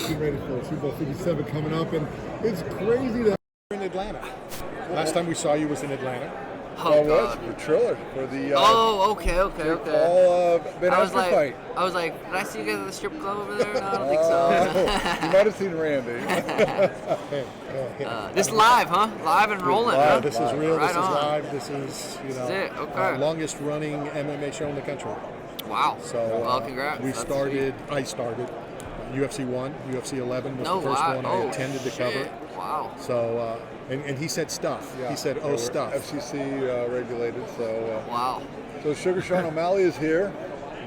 getting ready for Super Bowl 57 coming up, and it's crazy that we're in Atlanta. Last time we saw you was in Atlanta. Oh, God. The Triller for the okay. all Ben I was Askren fight. did I see you guys at the strip club over there? No, I don't think so. You might have seen Randy. This live, huh? Live and rolling, Live. huh? This is real. Right this is on. live. This is This is it. Okay. longest running MMA show in the country. Wow. So well, congrats. We That's started. sweet. UFC UFC 1, UFC 11 was No, the first wow. one I intended to shit. cover. Wow. So and he said stuff. Yeah. He said, "Oh, We're stuff." FCC regulated. So Wow. so Sugar Sean O'Malley is here,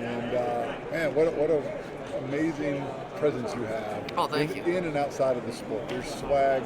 and man, what a amazing presence you have. Oh, thank you. In and outside of the sport, your swag.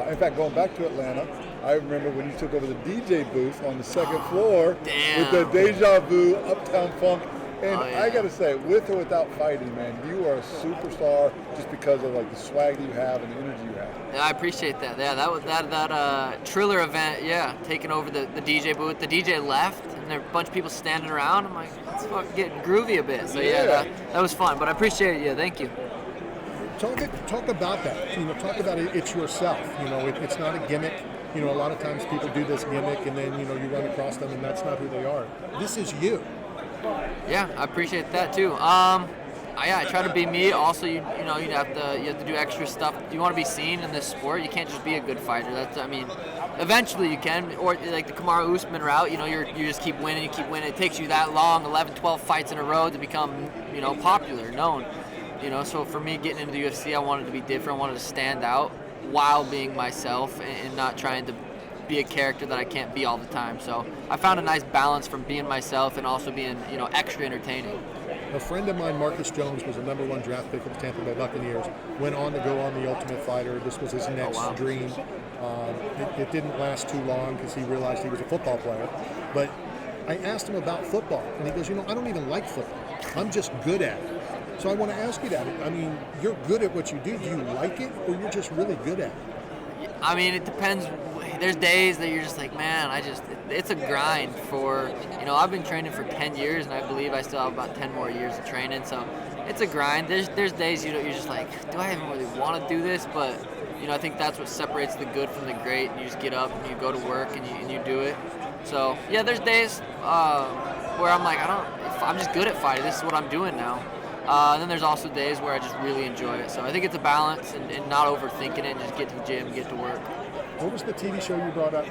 In fact, going back to Atlanta, I remember when you took over the DJ booth on the second floor damn. with the Deja Vu Uptown Funk. And Oh, yeah. I gotta say, with or without fighting, man, you are a superstar just because of like the swag that you have and the energy you have. Yeah, I appreciate that. Yeah, that was that Triller event. Yeah, taking over the DJ booth. The DJ left, and there were a bunch of people standing around. I'm like, let's fucking get groovy a bit. So yeah, that was fun. But I appreciate it. Yeah, thank you. Talk about that. You know, talk about it. It's yourself. You know, it's not a gimmick. You know, a lot of times people do this gimmick, and then you run across them, and that's not who they are. This is you. Yeah, I appreciate that too. I try to be me. Also, you have to do extra stuff. You want to be seen in this sport. You can't just be a good fighter. Eventually you can, or like the Kamaru Usman route. You just keep winning. It takes you that long, 11, 12 fights in a row to become popular, known. So for me, getting into the UFC, I wanted to be different. I wanted to stand out while being myself and not trying to be a character that I can't be all the time. So I found a nice balance from being myself and also being, extra entertaining. A friend of mine, Marcus Jones, was a #1 draft pick of the Tampa Bay Buccaneers. Went on to go on The Ultimate Fighter. This was his next dream. It didn't last too long because he realized he was a football player. But I asked him about football, and he goes, I don't even like football. I'm just good at it. So I want to ask you that. I mean, you're good at what you do. Do you like it, or you're just really good at it? I mean, it depends. There's days that you're just like, man, it's a grind for, I've been training for 10 years, and I believe I still have about 10 more years of training, so it's a grind. There's days you're just like, do I even really want to do this? But, I think that's what separates the good from the great, and you just get up and you go to work and you do it. So, yeah, there's days where I'm like, I'm just good at fighting. This is what I'm doing now. And then there's also days where I just really enjoy it. So I think it's a balance and not overthinking it and just get to the gym, get to work. What was the TV show you brought up?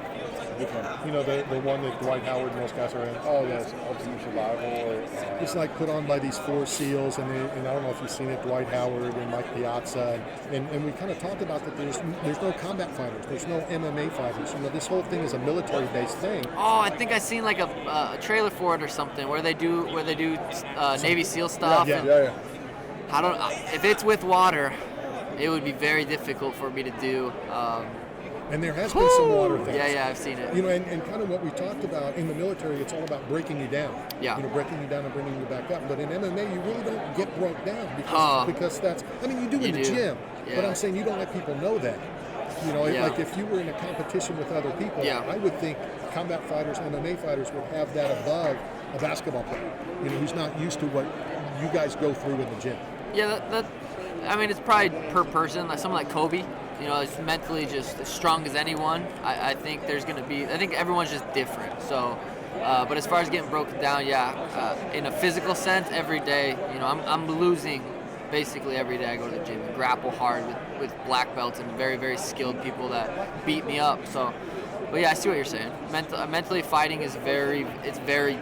The one that Dwight Howard and those guys are in. Oh, yes, Ultimate Survival. It's like put on by these 4 SEALs, and I don't know if you've seen it, Dwight Howard and Mike Piazza, and we kind of talked about that there's no combat fighters, there's no MMA fighters. This whole thing is a military-based thing. Oh, I think I seen like a trailer for it or something where they do Navy SEAL stuff. Yeah. If it's with water, it would be very difficult for me to do. And there has been some water things. Yeah, I've seen it. And kind of what we talked about in the military, it's all about breaking you down. Yeah. Breaking you down and bringing you back up. But in MMA, you really don't get broke down because that's. I mean, you do in the gym, but I'm saying you don't let people know that. Like if you were in a competition with other people, I would think combat fighters, MMA fighters would have that above a basketball player. Who's not used to what you guys go through in the gym. Yeah, it's probably per person. Like someone like Kobe. Is mentally just as strong as anyone. I think I think everyone's just different. So, but as far as getting broken down, in a physical sense, every day, I'm losing basically every day. I go to the gym and grapple hard with black belts and very, very skilled people that beat me up. So, but yeah, I see what you're saying. Mentally fighting is very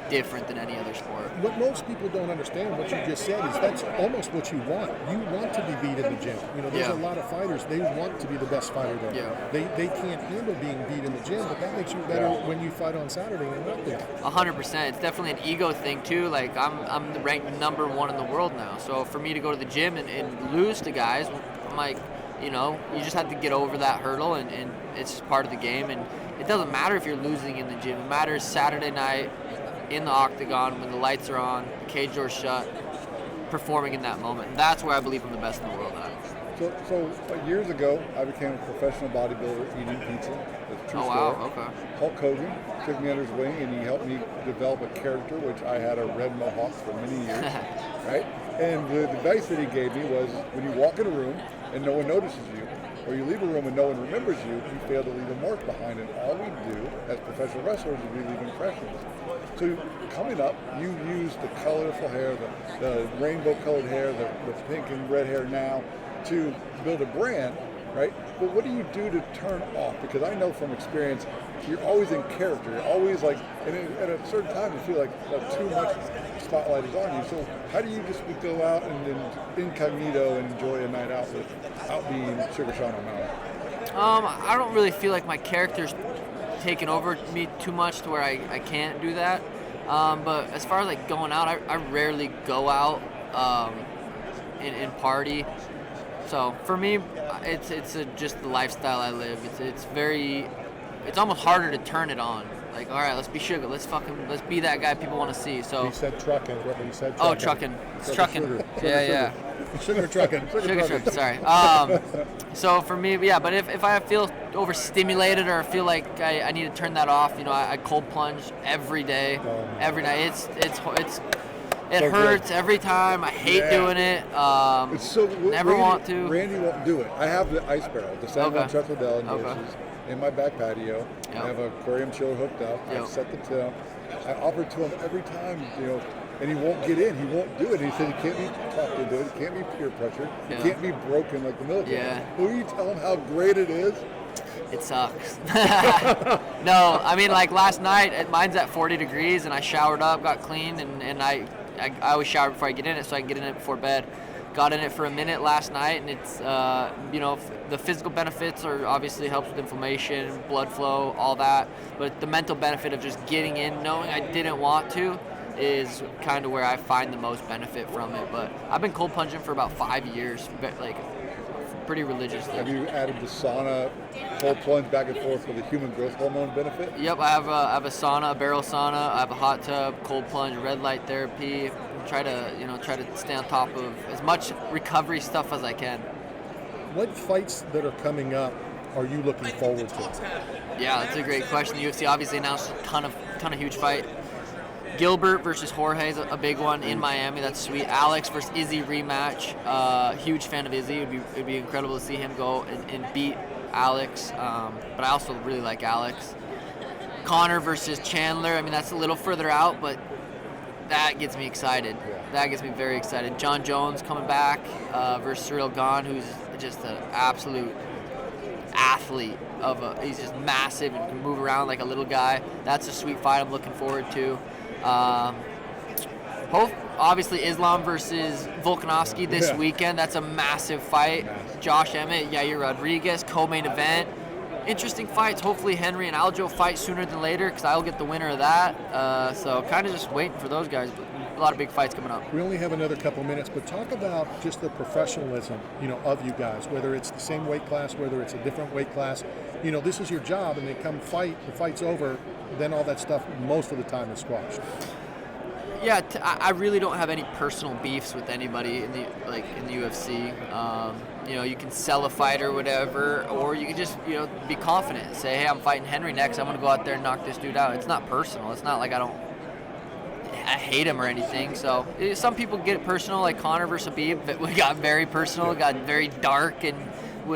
different than any other sport. What most people don't understand, what you just said, is that's almost what you want. You want to be beat in the gym. There's a lot of fighters, they want to be the best fighter there. Yeah. They can't handle being beat in the gym, but that makes you better when you fight on Saturday and not there. 100%. It's definitely an ego thing too. Like I'm ranked #1 in the world now. So for me to go to the gym and lose to guys, I'm like, you just have to get over that hurdle, and it's just part of the game. And it doesn't matter if you're losing in the gym. It matters Saturday night in the octagon when the lights are on, the cage door's shut, performing in that moment. And that's where I believe I'm the best in the world at. So years ago, I became a professional bodybuilder eating pizza. It's a true story. Wow, okay. Hulk Hogan took me under his wing, and he helped me develop a character, which I had a red mohawk for many years, right? And the advice that he gave me was, when you walk in a room and no one notices you, or you leave a room and no one remembers you, you fail to leave a mark behind. And all we do as professional wrestlers is we leave impressions. So coming up, you use the colorful hair, the rainbow-colored hair, the pink and red hair now, to build a brand, right? But what do you do to turn off? Because I know from experience, you're always in character. You're always like, and at a certain time, you feel like too much spotlight is on you. So how do you just go out and then incognito and enjoy a night out without being Sugar Sean O'Malley? I don't really feel like my character's taken over me too much to where I can't do that. But as far as like going out, I rarely go out and party. So for me, it's just the lifestyle I live. It's almost harder to turn it on. Like, all right, let's be Sugar. Let's be that guy people want to see. So He said trucking. What he said. oh, trucking. It's trucking. Sugar. Yeah. Sugar trucking. Sugar. Sorry. So for me, yeah. But if I feel overstimulated or feel like I need to turn that off, I cold plunge every day, every night. It hurts every time. I hate doing it. It's so Never want to. Randy won't do it. I have the ice barrel, the San Juan Truck Liddell Okay. in my back patio. Yep. I have a aquarium chiller hooked up. Yep. I've set the temp. I offer to him every time, and he won't get in. He won't do it. He said he can't be talked into it. He can't be peer pressured. He Yeah. can't be broken like the military. Yeah. Will you tell him how great it is? It sucks. No, I mean, like last night, mine's at 40 degrees, and I showered up, got clean, and I always shower before I get in it, so I can get in it before bed. Got in it for a minute last night, and it's, the physical benefits are obviously helps with inflammation, blood flow, all that. But the mental benefit of just getting in, knowing I didn't want to, is kind of where I find the most benefit from it. But I've been cold plunging for about 5 years, like pretty religiously. Have you added the sauna, cold plunge back and forth for the human growth hormone benefit? Yep, I have a sauna, a barrel sauna. I have a hot tub, cold plunge, red light therapy. Try to stay on top of as much recovery stuff as I can. What fights that are coming up are you looking forward to? Yeah, that's a great question. The UFC obviously announced a ton of huge fight. Gilbert versus Jorge is a big one in Miami. That's sweet. Alex versus Izzy rematch. Huge fan of Izzy. It'd be incredible to see him go and beat Alex. But I also really like Alex. Connor versus Chandler. I mean, that's a little further out, but that gets me excited. That gets me very excited. John Jones coming back versus Cyril Gahn, who's just an absolute athlete. He's just massive and can move around like a little guy. That's a sweet fight I'm looking forward to. Obviously Islam versus Volkanovski this weekend. That's a massive fight. Josh Emmett, Yair Rodriguez, co-main event. Interesting fights. Hopefully Henry and Aljo fight sooner than later because I'll get the winner of that. So kind of just waiting for those guys. But a lot of big fights coming up. We only have another couple minutes, but talk about just the professionalism, of you guys, whether it's the same weight class, whether it's a different weight class. This is your job, and they come fight, the fight's over, then all that stuff most of the time is squashed. Yeah, I really don't have any personal beefs with anybody in the UFC. You can sell a fight or whatever, or you can just be confident. Say, hey, I'm fighting Henry next. I'm gonna go out there and knock this dude out. It's not personal. It's not like I hate him or anything. So some people get it personal, like Conor versus Khabib. It got very personal, got very dark, and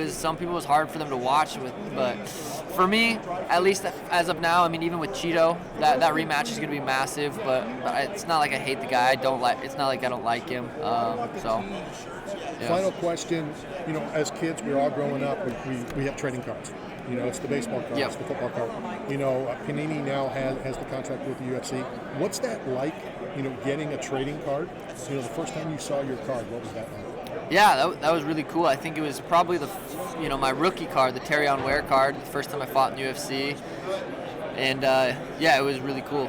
some people it was hard for them to watch with. But for me, at least as of now, I mean, even with Cheeto, that rematch is going to be massive. But it's not like I hate the guy. It's not like I don't like him. Yeah. Final question. As kids, we're all growing up. We have trading cards. It's the baseball card, it's the football card. Panini now has the contract with the UFC. What's that like? Getting a trading card. The first time you saw your card, what was that like? Yeah, that was really cool. I think it was probably my rookie card, the Terrion Ware card, the first time I fought in UFC. And it was really cool.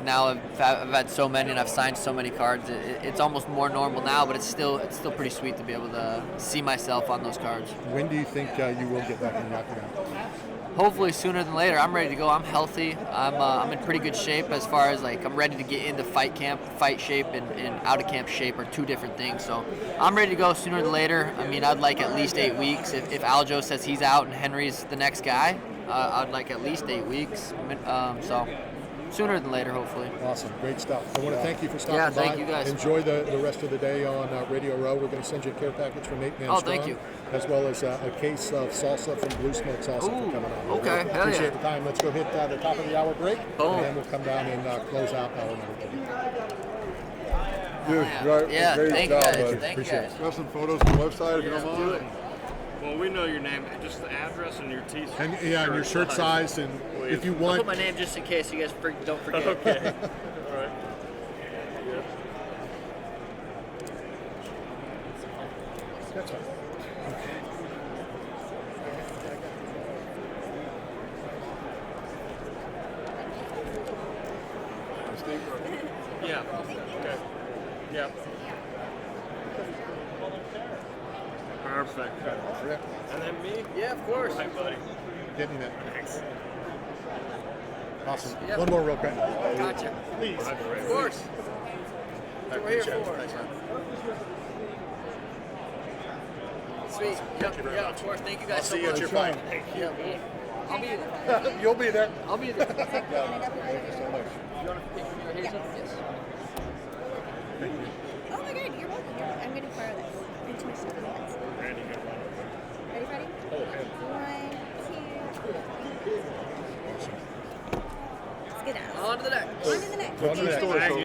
Now I've had so many and I've signed so many cards. It's almost more normal now, but it's still pretty sweet to be able to see myself on those cards. When do you think you will get back in the octagon? Hopefully sooner than later. I'm ready to go. I'm healthy. I'm in pretty good shape as far as I'm ready to get into fight camp. Fight shape and out of camp shape are two different things. So I'm ready to go sooner than later. I mean, I'd like at least 8 weeks. If Aljo says he's out and Henry's the next guy, I'd like at least 8 weeks. sooner than later, hopefully. Awesome, great stuff. I want to thank you for stopping Yeah, by. thank you guys. Enjoy the rest of the day on Radio Row. We're going to send you a care package from 8 Man Oh, Strong, thank you. as well as a case of salsa from Blue Smoke Salsa for Ooh, coming on. okay, hell Appreciate yeah. the time. Let's go hit the top of the hour break, Boom. and then we'll come down and close out hour number 2. Dude, great, Yeah, great thank you job, guys. buddy. Thank you Appreciate guys. You have some photos on the website if you don't Do mind? it. Well, we know your name, just the address and your t-shirt. And and your shirt size, and if you I'll want, put my name just in case you guys don't forget. Okay. All right. Yeah. that's fine. Yeah. Okay. Yeah. Perfect. And then me? Yeah, of course. Hi, buddy. Get me that. Thanks. Awesome. Yep. One more real quick. Gotcha. Please. Of course. That's what we're here for. Thanks, man. Sweet. Yep. Yeah, of course. Thank you guys I'll so see you at much. your fight. Yeah, I'll be there. You'll be there. I'll be there. Thank you so much. You want to pick your hair? Yes. Oh my god, you're welcome. I'm gonna borrow this. Into my stuff. Randy, good run. Ready, Freddie? Oh, him. 1, 2. Let's get out. On to the next. On to the next. On to the next. Store, so